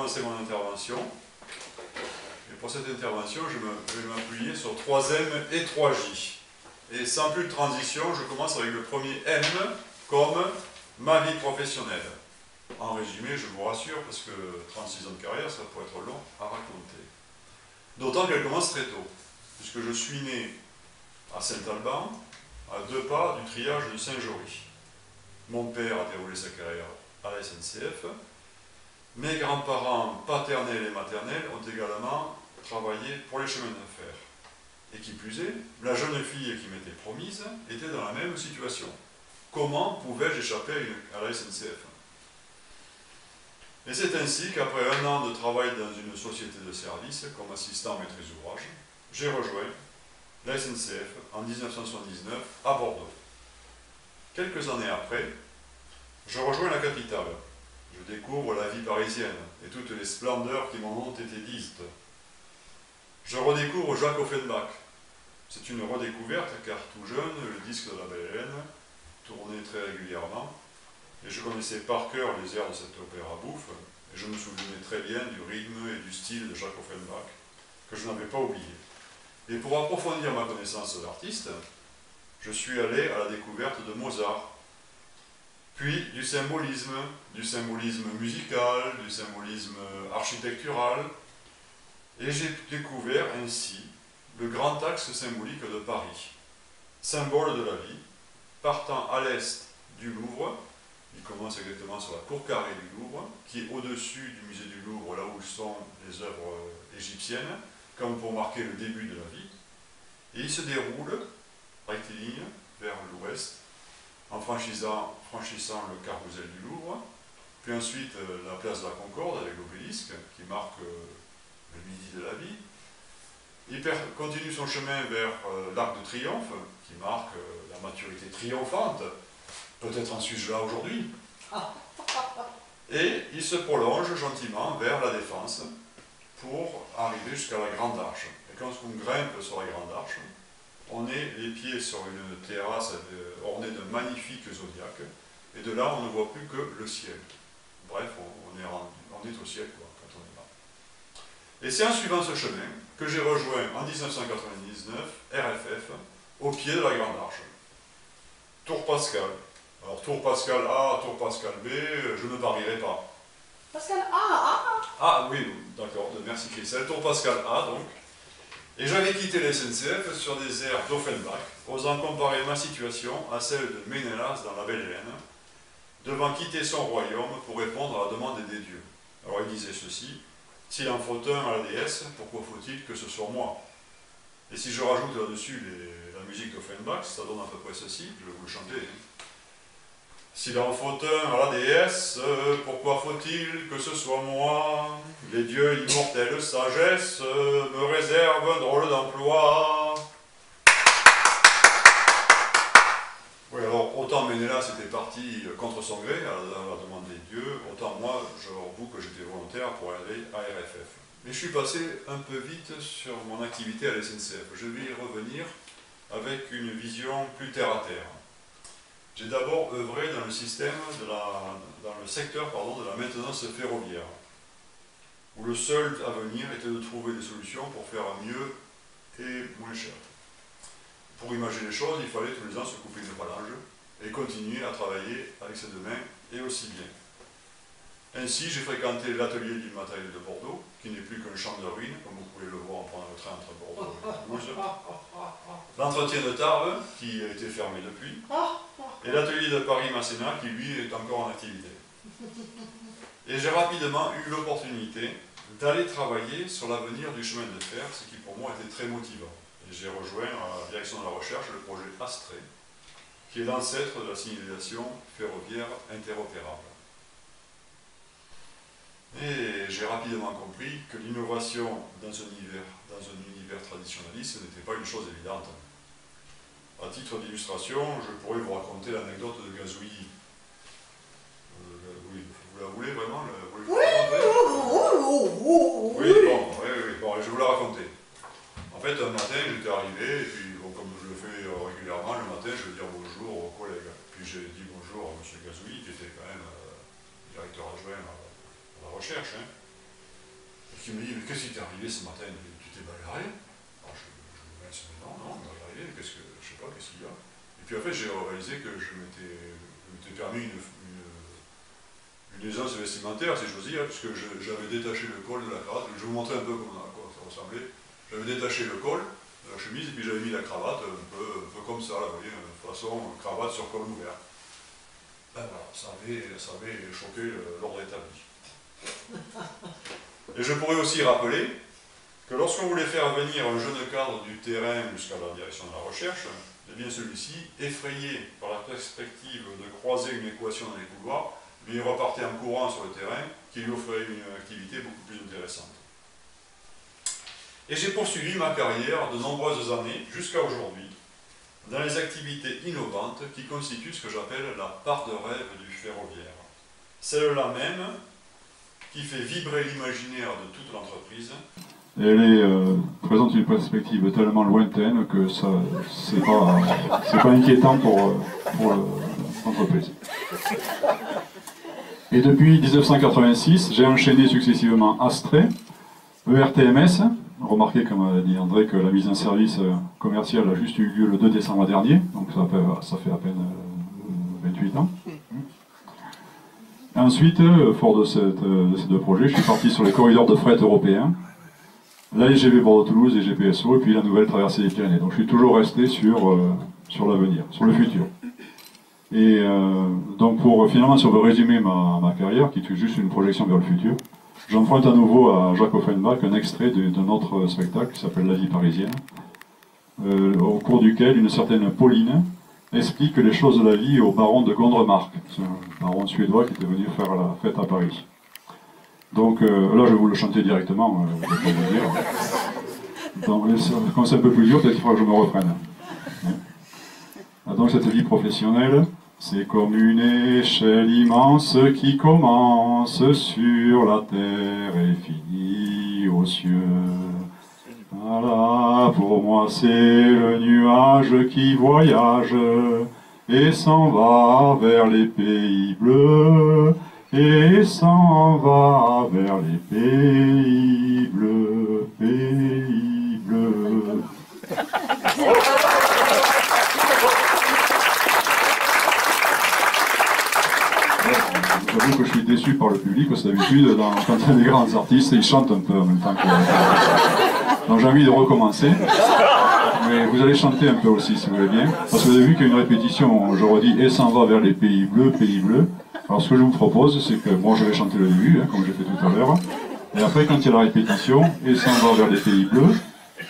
commencer mon intervention. Et pour cette intervention, je vais m'appuyer sur 3M et 3J. Et sans plus de transition, je commence avec le premier M comme ma vie professionnelle. En résumé, je vous rassure, parce que 36 ans de carrière, ça pourrait être long à raconter. D'autant qu'elle commence très tôt, puisque je suis né à Saint-Alban, à 2 pas du triage de Saint-Jory. Mon père a déroulé sa carrière à la SNCF. Mes grands-parents paternels et maternels ont également travaillé pour les chemins de fer. Et qui plus est, la jeune fille qui m'était promise était dans la même situation. Comment pouvais-je échapper à la SNCF? Et c'est ainsi qu'après 1 an de travail dans une société de service comme assistant maîtrise d'ouvrage, j'ai rejoint la SNCF en 1979 à Bordeaux. Quelques années après, je rejoins la capitale. Je découvre la vie parisienne et toutes les splendeurs qui m'en ont été dites. Je redécouvre Jacques Offenbach. C'est une redécouverte car tout jeune, le disque de la Belle Hélène tournait très régulièrement et je connaissais par cœur les airs de cet opéra bouffe et je me souvenais très bien du rythme et du style de Jacques Offenbach que je n'avais pas oublié. Et pour approfondir ma connaissance d'artiste, je suis allé à la découverte de Mozart, puis du symbolisme musical, du symbolisme architectural, et j'ai découvert ainsi le grand axe symbolique de Paris, symbole de la vie, partant à l'est du Louvre. Il commence exactement sur la cour carrée du Louvre, qui est au-dessus du musée du Louvre, là où sont les œuvres égyptiennes, comme pour marquer le début de la vie. Et il se déroule, rectiligne, vers l'ouest, en franchissant le carrousel du Louvre, puis ensuite la place de la Concorde avec l'obélisque, qui marque le midi de la vie. Il continue son chemin vers l'Arc de Triomphe, qui marque la maturité triomphante. Peut-être en suis-je là aujourd'hui. Et il se prolonge gentiment vers la Défense pour arriver jusqu'à la Grande Arche. Et quand on grimpe sur la Grande Arche, on est les pieds sur une terrasse ornée de magnifiques zodiaques. Et de là, on ne voit plus que le ciel. Bref, on est au ciel quoi, quand on est là. Et c'est en suivant ce chemin que j'ai rejoint en 1999 RFF au pied de la Grande Arche. Tour Pascal. Alors, tour Pascal A, tour Pascal B, je ne parierai pas. Pascal A. Ah oui, d'accord, merci Christelle. Tour Pascal A, donc. Et j'avais quitté la SNCF sur des airs d'Offenbach, osant comparer ma situation à celle de Ménélas dans la Belle Hélène, devant quitter son royaume pour répondre à la demande des dieux. Alors il disait ceci: s'il en faut un à la déesse, pourquoi faut-il que ce soit moi? Et si je rajoute là-dessus la musique d'Offenbach, ça donne à peu près ceci, je vais vous le chanter. S'il en faut un à la déesse, pourquoi faut-il que ce soit moi? Les dieux immortels sagesse me réservent un drôle d'emploi. Oui, alors autant Ménélas était parti contre son gré à la demande des dieux, autant moi, j'avoue que j'étais volontaire pour aller à RFF. Mais je suis passé un peu vite sur mon activité à la SNCF. Je vais y revenir avec une vision plus terre à terre. J'ai d'abord œuvré dans le secteur de la maintenance ferroviaire, où le seul avenir était de trouver des solutions pour faire mieux et moins cher. Pour imaginer les choses, il fallait tous les ans se couper une phalange et continuer à travailler avec ses 2 mains et aussi bien. Ainsi, j'ai fréquenté l'atelier du matériel de Bordeaux, qui n'est plus qu'un champ de ruines, comme vous pouvez le voir en prenant le train entre Bordeaux et Toulouse. L'entretien de Tarbes, qui a été fermé depuis, et l'atelier de Paris-Masséna, qui lui est encore en activité. Et j'ai rapidement eu l'opportunité d'aller travailler sur l'avenir du chemin de fer, ce qui pour moi était très motivant. Et j'ai rejoint à la direction de la recherche le projet ASTRE, qui est l'ancêtre de la signalisation ferroviaire interopérable. Et j'ai rapidement compris que l'innovation dans un univers traditionnaliste n'était pas une chose évidente. À titre d'illustration, je pourrais vous raconter l'anecdote de Gazouilly. Oui, vous la voulez vraiment Oui, bon, je vais vous la raconter. En fait, un matin, j'étais arrivé, et puis bon, comme je le fais régulièrement, le matin, je vais dire bonjour aux collègues. Puis j'ai dit bonjour à M. Gazouilly, qui était quand même directeur adjoint à la recherche. Hein. qui me dit, mais qu'est-ce qui t'est arrivé ce matin? Tu t'es bagarré? Alors je me dis, mais non, il m'est arrivé, qu'est-ce que, je sais pas, qu'est-ce qu'il y a? Et puis en fait, j'ai réalisé que je m'étais permis une aisance vestimentaire, si j'ose dire, puisque j'avais détaché le col de la cravate. Je vais vous montrer un peu comment, à quoi ça ressemblait. J'avais détaché le col de la chemise et puis j'avais mis la cravate un peu comme ça, là, vous voyez, façon cravate sur col ouvert. Ben voilà, ça avait choqué l'ordre établi. Et je pourrais aussi rappeler que lorsqu'on voulait faire venir un jeune cadre du terrain jusqu'à la direction de la recherche, eh bien celui-ci, effrayé par la perspective de croiser une équation dans les couloirs, il repartait en courant sur le terrain, qui lui offrait une activité beaucoup plus intéressante. Et j'ai poursuivi ma carrière de nombreuses années, jusqu'à aujourd'hui, dans les activités innovantes qui constituent ce que j'appelle la part de rêve du ferroviaire. Celle-là même qui fait vibrer l'imaginaire de toute l'entreprise. Elle présente une perspective tellement lointaine que c'est pas inquiétant pour l'entreprise. Et depuis 1986, j'ai enchaîné successivement Astrée, ERTMS. Remarquez, comme a dit André, que la mise en service commerciale a juste eu lieu le 2 décembre dernier, donc ça fait à peine 28 ans. Ensuite, fort de ces deux projets, je suis parti sur les corridors de fret européens, la LGV Bordeaux-Toulouse et GPSO, et puis la nouvelle traversée des Pyrénées. Donc je suis toujours resté sur l'avenir, sur le futur. Et donc finalement, si on veut résumer ma carrière, qui est juste une projection vers le futur, j'emprunte à nouveau à Jacques Offenbach un extrait d'un autre spectacle qui s'appelle La vie parisienne, au cours duquel une certaine Pauline explique les choses de la vie au baron de Gondremark, c'est un baron suédois qui était venu faire la fête à Paris. Donc là, je vais vous le chanter directement, je vais pas vous dire. Donc, quand c'est un peu plus dur, peut-être qu'il faudra que je me reprenne. Donc cette vie professionnelle, c'est comme une échelle immense qui commence sur la terre et finit aux cieux. Voilà, pour moi c'est le nuage qui voyage et s'en va vers les pays bleus, et s'en va vers les pays bleus, pays bleus. J'avoue que je suis déçu par le public, parce que d'habitude, quand il y a des grands artistes, ils chantent un peu en même temps que... Donc j'ai envie de recommencer, mais vous allez chanter un peu aussi, si vous voulez bien, parce que vous avez vu qu'il y a une répétition, je redis, et s'en va vers les pays bleus, pays bleus. Alors ce que je vous propose, c'est que, moi je vais chanter le début, comme j'ai fait tout à l'heure, et après quand il y a la répétition, et s'en va vers les pays bleus,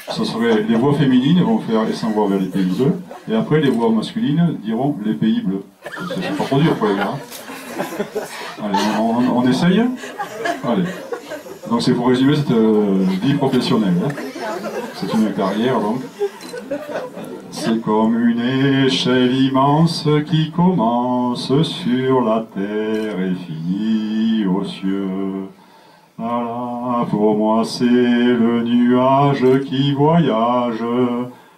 ça serait, les voix féminines vont faire et s'en va vers les pays bleus, et après les voix masculines diront les pays bleus. C'est pas trop dur pour les gars. Allez, on essaye. Allez. Donc c'est pour résumer cette vie professionnelle. C'est une carrière donc. C'est comme une échelle immense qui commence sur la terre et finit aux cieux. Voilà, pour moi c'est le nuage qui voyage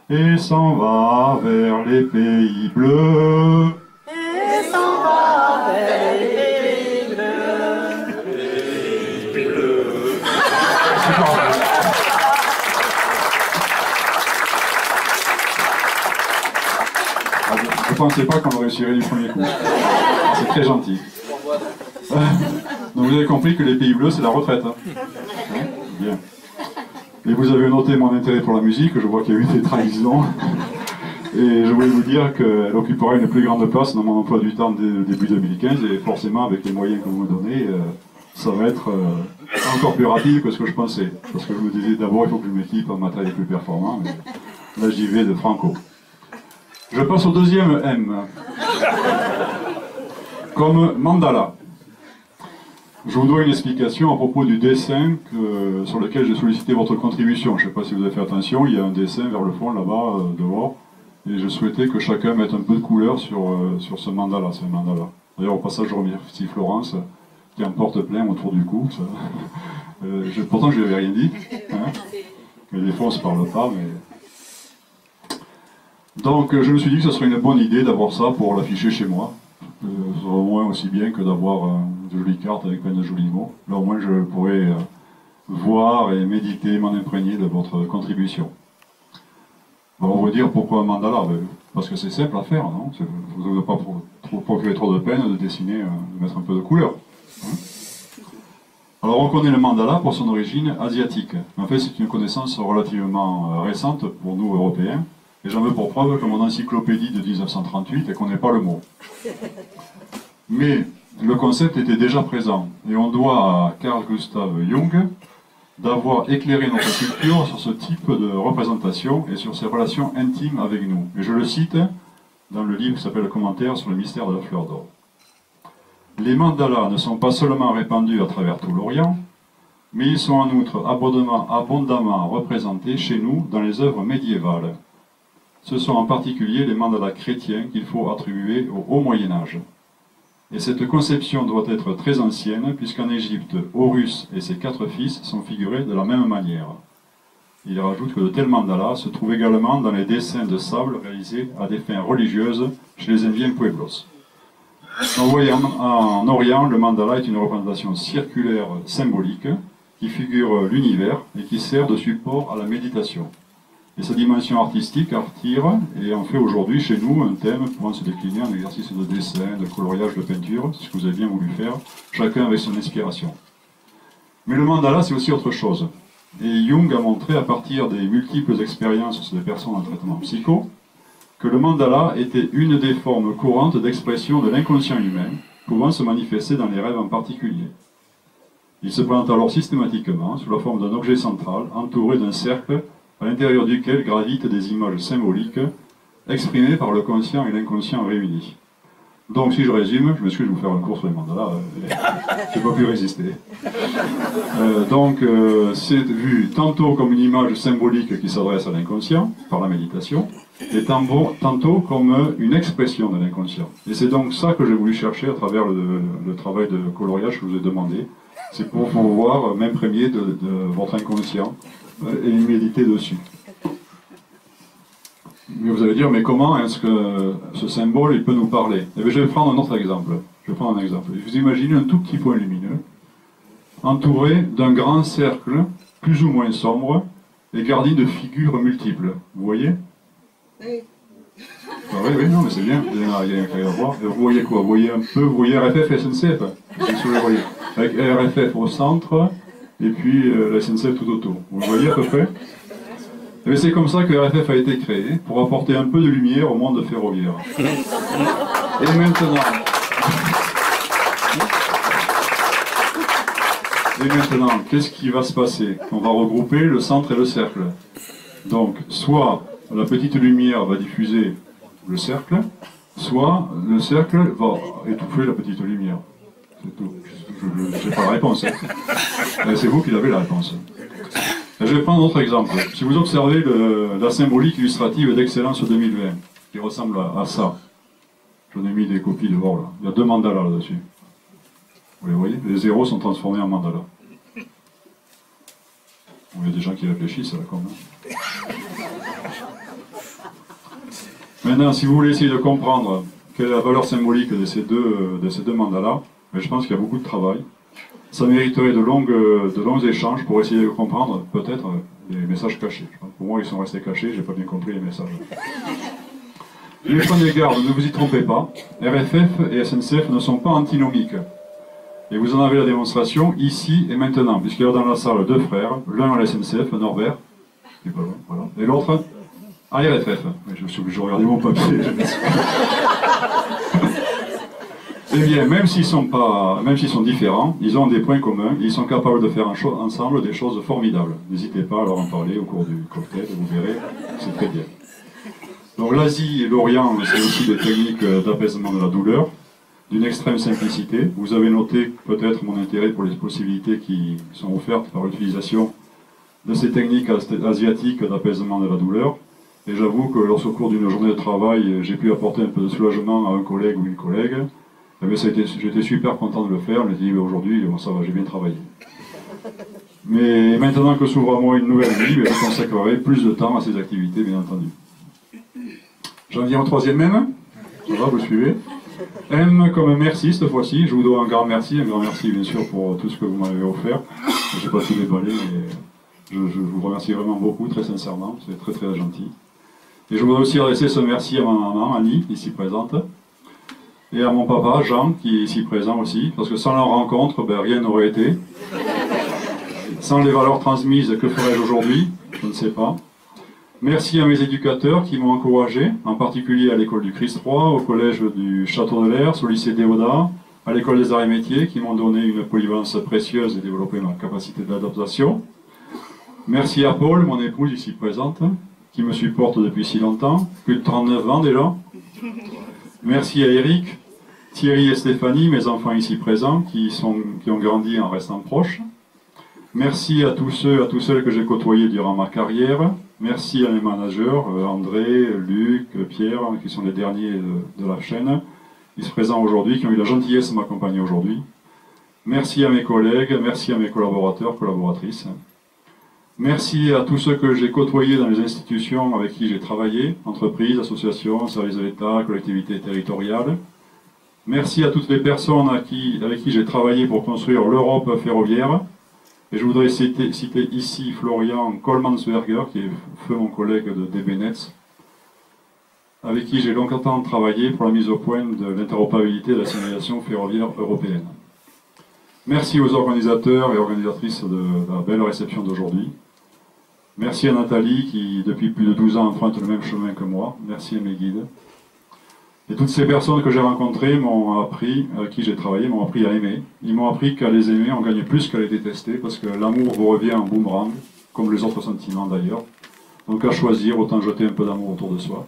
et s'en va vers les pays bleus. Et s'en va vers les pays bleus. Pays bleus. Je ne pensais pas qu'on réussirait du premier coup. C'est très gentil. Donc vous avez compris que les pays bleus, c'est la retraite. Hein. Bien. Et vous avez noté mon intérêt pour la musique, je vois qu'il y a eu des trahisons. Et je voulais vous dire qu'elle occupera une plus grande place dans mon emploi du temps début 2015, et forcément avec les moyens que vous me donnez, ça va être encore plus rapide que ce que je pensais. Parce que je me disais d'abord il faut que je m'équipe en matériel plus performant, mais là j'y vais de franco. Je passe au deuxième M. Comme mandala. Je vous dois une explication à propos du dessin sur lequel j'ai sollicité votre contribution. Je ne sais pas si vous avez fait attention, il y a un dessin vers le fond là-bas, dehors. Et je souhaitais que chacun mette un peu de couleur sur ce mandala. C'est un mandala. D'ailleurs, au passage, je remercie Florence, qui en porte plein autour du cou. Pourtant, je lui avais rien dit. Hein, mais des fois, on ne se parle pas. Mais... Donc, je me suis dit que ce serait une bonne idée d'avoir ça pour l'afficher chez moi. Ce serait au moins aussi bien que d'avoir de jolies cartes avec plein de jolis mots. Là, au moins, je pourrais voir et méditer, m'en imprégner de votre contribution. Bon, on va dire pourquoi un mandala? Parce que c'est simple à faire, non? Vous n'avez pas procurer trop de peine de dessiner, de mettre un peu de couleur. Hein? Alors on connaît le mandala pour son origine asiatique. En fait, c'est une connaissance relativement récente pour nous, Européens. Et j'en veux pour preuve que mon encyclopédie de 1938 ne connaît pas le mot. Mais le concept était déjà présent. Et on doit à Carl Gustav Jung d'avoir éclairé notre culture sur ce type de représentation et sur ses relations intimes avec nous. Et je le cite dans le livre qui s'appelle « Commentaire sur le mystère de la fleur d'or ». Les mandalas ne sont pas seulement répandus à travers tout l'Orient, mais ils sont en outre abondamment représentés chez nous dans les œuvres médiévales. Ce sont en particulier les mandalas chrétiens qu'il faut attribuer au Haut Moyen-Âge. Et cette conception doit être très ancienne, puisqu'en Égypte, Horus et ses 4 fils sont figurés de la même manière. Il rajoute que de tels mandalas se trouvent également dans les dessins de sable réalisés à des fins religieuses chez les Indiens Pueblos. En voyant en Orient, le mandala est une représentation circulaire symbolique qui figure l'univers et qui sert de support à la méditation. Et sa dimension artistique attire et en fait aujourd'hui chez nous un thème pouvant se décliner en exercice de dessin, de coloriage, de peinture, c'est ce que vous avez bien voulu faire, chacun avec son inspiration. Mais le mandala c'est aussi autre chose. Et Jung a montré à partir des multiples expériences sur des personnes en traitement psycho que le mandala était une des formes courantes d'expression de l'inconscient humain, pouvant se manifester dans les rêves en particulier. Il se présente alors systématiquement sous la forme d'un objet central entouré d'un cercle à l'intérieur duquel gravitent des images symboliques exprimées par le conscient et l'inconscient réunis. Donc si je résume, je m'excuse de vous faire un cours sur les mandalas, je n'ai pas pu résister. C'est vu tantôt comme une image symbolique qui s'adresse à l'inconscient, par la méditation, et tantôt comme une expression de l'inconscient. Et c'est donc ça que j'ai voulu chercher à travers le travail de coloriage que je vous ai demandé. C'est pour pouvoir m'imprégner de votre inconscient et méditer dessus. Mais vous allez dire, mais comment est-ce que ce symbole il peut nous parler? Eh bien, je vais prendre un autre exemple. Vous imaginez un tout petit point lumineux, entouré d'un grand cercle, plus ou moins sombre, et garni de figures multiples. Vous voyez? Oui. Ah oui, non, mais c'est bien. Il y a un à voir. Vous voyez quoi? Vous voyez un peu, vous voyez RFF et SNCF. Vous voyez. Avec RFF au centre, et puis la SNCF tout autour. Vous voyez à peu près? Et c'est comme ça que RFF a été créé, pour apporter un peu de lumière au monde ferroviaire. Et maintenant, qu'est-ce qui va se passer? On va regrouper le centre et le cercle. Donc, soit la petite lumière va diffuser le cercle, soit le cercle va étouffer la petite lumière. C'est tout. Je n'ai pas la réponse. C'est vous qui avez la réponse. Je vais prendre un autre exemple. Si vous observez la symbolique illustrative d'Excellence 2020, qui ressemble à ça, j'en ai mis des copies dehors là. Il y a 2 mandalas là-dessus. Vous les voyez? Les zéros sont transformés en mandalas. Bon, il y a des gens qui réfléchissent là quand même. Maintenant, si vous voulez essayer de comprendre quelle est la valeur symbolique de ces deux mandalas, je pense qu'il y a beaucoup de travail. Ça mériterait de longs échanges pour essayer de comprendre peut-être les messages cachés. Pour moi, ils sont restés cachés, j'ai pas bien compris les messages. Mais prenez garde, ne vous y trompez pas. RFF et SNCF ne sont pas antinomiques. Et vous en avez la démonstration ici et maintenant, puisqu'il y a dans la salle 2 frères, l'un à la SNCF, Norbert, qui est pas loin, voilà, et l'autre à RFF. Je suis obligé de regarder mon papier. Eh bien, même s'ils sont différents, ils ont des points communs, ils sont capables de faire ensemble des choses formidables. N'hésitez pas à leur en parler au cours du cocktail, vous verrez, c'est très bien. Donc l'Asie et l'Orient, c'est aussi des techniques d'apaisement de la douleur, d'une extrême simplicité. Vous avez noté peut-être mon intérêt pour les possibilités qui sont offertes par l'utilisation de ces techniques asiatiques d'apaisement de la douleur. Et j'avoue que lorsqu'au cours d'une journée de travail, j'ai pu apporter un peu de soulagement à un collègue ou une collègue, j'étais super content de le faire. Je me dis, aujourd'hui, bon, ça va, j'ai bien travaillé. Mais maintenant que s'ouvre à moi une nouvelle vie, je consacrerai plus de temps à ces activités, bien entendu. J'en viens au 3e M. Ça va, vous suivez? M comme merci cette fois-ci. Je vous dois un grand merci bien sûr pour tout ce que vous m'avez offert. Je n'ai pas tout déballé, mais je vous remercie vraiment beaucoup, très sincèrement, c'est très très gentil. Et je voudrais aussi adresser ce merci à ma maman, Annie, ici présente, et à mon papa, Jean, qui est ici présent aussi, parce que sans leur rencontre, ben, rien n'aurait été. Sans les valeurs transmises, que ferais-je aujourd'hui? Je ne sais pas. Merci à mes éducateurs qui m'ont encouragé, en particulier à l'école du Christ Roi, au collège du Château de l'Hers, au lycée Déodat, à l'école des arts et métiers, qui m'ont donné une polyvalence précieuse et développé ma capacité d'adaptation. Merci à Paul, mon épouse ici présente, qui me supporte depuis si longtemps, plus de 39 ans déjà. Merci à Eric, Thierry et Stéphanie, mes enfants ici présents, qui ont grandi en restant proches. Merci à tous ceux, à toutes celles que j'ai côtoyés durant ma carrière. Merci à mes managers, André, Luc, Pierre, qui sont les derniers de la chaîne, qui sont présents aujourd'hui, qui ont eu la gentillesse de m'accompagner aujourd'hui. Merci à mes collègues, merci à mes collaborateurs, collaboratrices. Merci à tous ceux que j'ai côtoyés dans les institutions avec qui j'ai travaillé, entreprises, associations, services de l'État, collectivités territoriales. Merci à toutes les personnes avec qui j'ai travaillé pour construire l'Europe ferroviaire. Et je voudrais citer ici Florian Kohlmannsberger, qui est feu mon collègue de DB Netz, avec qui j'ai longtemps travaillé pour la mise au point de l'interopérabilité de la signalisation ferroviaire européenne. Merci aux organisateurs et organisatrices de la belle réception d'aujourd'hui. Merci à Nathalie qui, depuis plus de 12 ans, emprunte le même chemin que moi. Merci à mes guides. Et toutes ces personnes que j'ai rencontrées m'ont appris, avec qui j'ai travaillé, m'ont appris à aimer. Ils m'ont appris qu'à les aimer, on gagne plus qu'à les détester, parce que l'amour vous revient en boomerang, comme les autres sentiments d'ailleurs. Donc à choisir, autant jeter un peu d'amour autour de soi.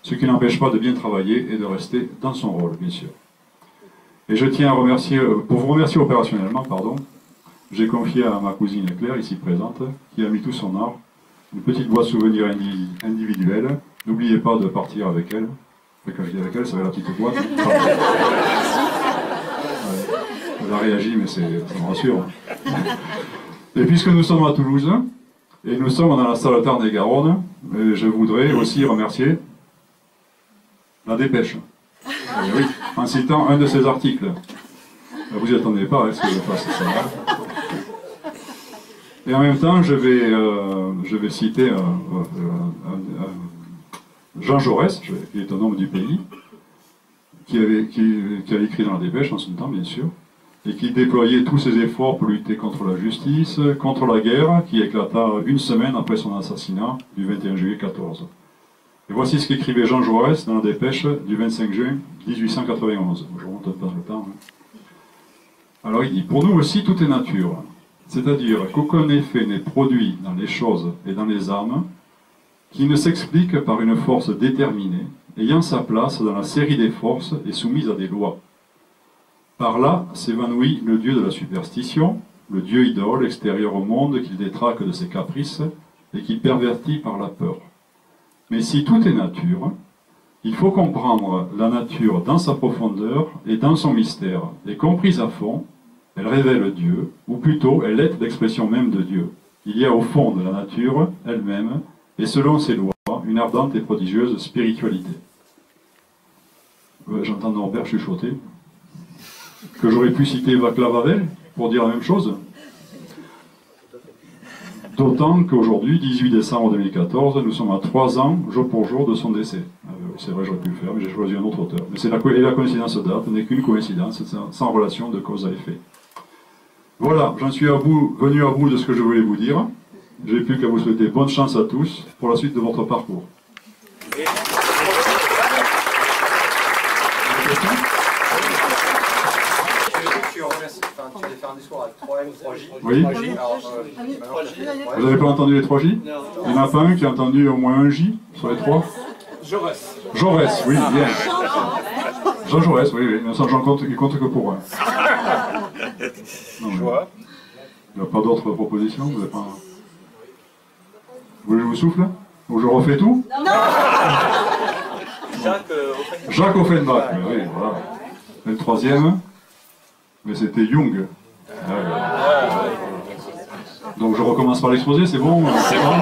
Ce qui n'empêche pas de bien travailler et de rester dans son rôle, bien sûr. Et je tiens à remercier, pour vous remercier opérationnellement, pardon, j'ai confié à ma cousine Claire, ici présente, qui a mis tout son art, une petite boîte souvenir individuelle. N'oubliez pas de partir avec elle. Et quand je dis avec elle, ça va la petite boîte. Ouais. Elle a réagi, mais ça me rassure. Et puisque nous sommes à Toulouse, et nous sommes dans la salle Tarn-et-Garonne, je voudrais aussi remercier la Dépêche. Et oui, en citant un de ses articles. Vous n'y attendez pas, est-ce que je fasse ça? Et en même temps, je vais citer Jean Jaurès, qui est un homme du pays, qui a écrit dans la Dépêche en son temps, bien sûr, et qui déployait tous ses efforts pour lutter contre la justice, contre la guerre, qui éclata une semaine après son assassinat du 21 juillet 14. Et voici ce qu'écrivait Jean Jaurès dans la Dépêche du 25 juin 1891. Je remonte un peu dans le temps. Alors il dit, pour nous aussi tout est nature, c'est-à-dire qu'aucun effet n'est produit dans les choses et dans les âmes qui ne s'explique par une force déterminée, ayant sa place dans la série des forces et soumise à des lois. Par là s'évanouit le dieu de la superstition, le dieu idole extérieur au monde qu'il détraque de ses caprices et qui pervertit par la peur. Mais si tout est nature, il faut comprendre la nature dans sa profondeur et dans son mystère, et comprise à fond, elle révèle Dieu, ou plutôt elle est l'expression même de Dieu. Il y a au fond de la nature elle-même, et selon ses lois, une ardente et prodigieuse spiritualité. J'entends Norbert chuchoter. Que j'aurais pu citer Václav Havel pour dire la même chose. D'autant qu'aujourd'hui, 18 décembre 2014, nous sommes à 3 ans, jour pour jour, de son décès. C'est vrai, j'aurais pu le faire, mais j'ai choisi un autre auteur. Mais la coïncidence de date n'est qu'une coïncidence, sans relation de cause à effet. Voilà, j'en suis venu à bout de ce que je voulais vous dire. Je n'ai plus qu'à vous souhaiter bonne chance à tous pour la suite de votre parcours. Tu devais faire un discours avec 3M, 3J. Oui. Vous n'avez pas entendu les 3J? Il n'y en a pas un qui a entendu au moins un J sur les 3? Jaurès. Jaurès, oui, bien. Jean Jaurès, oui, oui. Il compte que pour un. Non, il n'y a pas d'autres propositions? Vous n'avez pas... Vous voulez que je vous souffle? Ou je refais tout? Non. Jacques Offenbach, oui, voilà. Et le troisième? Mais c'était Jung. Donc je recommence par l'exposé, c'est bon? C'est bon.